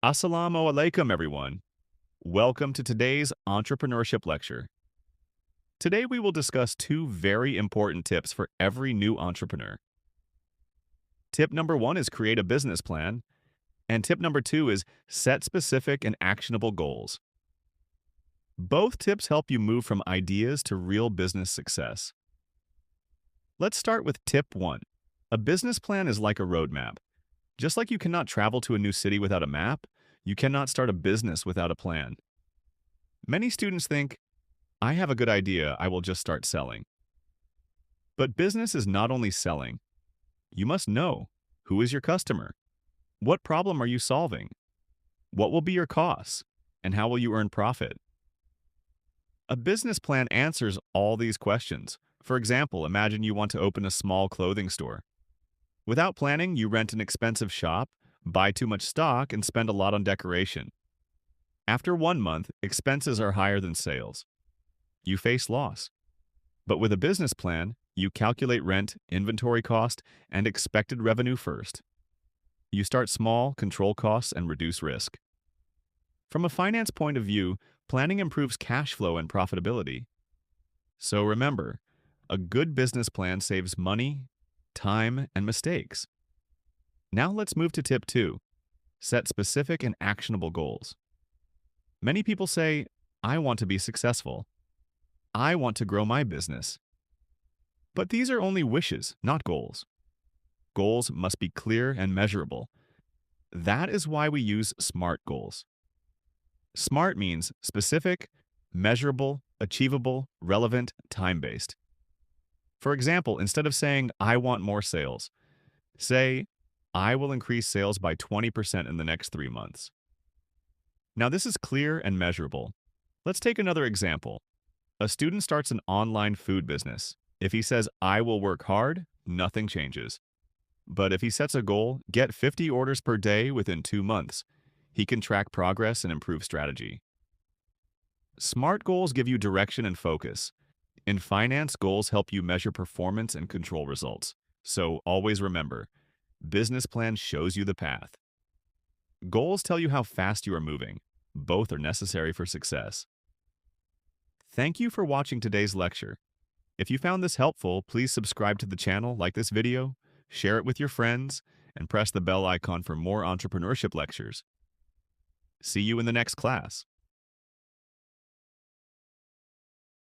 Assalamu alaikum, everyone. Welcome to today's entrepreneurship lecture. Today, we will discuss two very important tips for every new entrepreneur. Tip number one is create a business plan, and tip number two is set specific and actionable goals. Both tips help you move from ideas to real business success. Let's start with tip one. A business plan is like a roadmap. Just like you cannot travel to a new city without a map, you cannot start a business without a plan. Many students think, I have a good idea, I will just start selling. But business is not only selling. You must know, who is your customer? What problem are you solving? What will be your costs? And how will you earn profit? A business plan answers all these questions. For example, imagine you want to open a small clothing store. Without planning, you rent an expensive shop, buy too much stock, and spend a lot on decoration. After 1 month, expenses are higher than sales. You face loss. But with a business plan, you calculate rent, inventory cost, and expected revenue first. You start small, control costs, and reduce risk. From a finance point of view, planning improves cash flow and profitability. So remember, a good business plan saves money, time, and mistakes. Now let's move to tip two. Set specific and actionable goals. Many people say, I want to be successful. I want to grow my business. But these are only wishes, not goals. Goals must be clear and measurable. That is why we use SMART goals. SMART means specific, measurable, achievable, relevant, time-based. For example, instead of saying, I want more sales, say, I will increase sales by 20% in the next 3 months. Now, this is clear and measurable. Let's take another example. A student starts an online food business. If he says, I will work hard, nothing changes. But if he sets a goal, get 50 orders per day within 2 months, he can track progress and improve strategy. SMART goals give you direction and focus. In finance, goals help you measure performance and control results. So always remember, business plan shows you the path. Goals tell you how fast you are moving. Both are necessary for success. Thank you for watching today's lecture. If you found this helpful, please subscribe to the channel, like this video, share it with your friends, and press the bell icon for more entrepreneurship lectures. See you in the next class.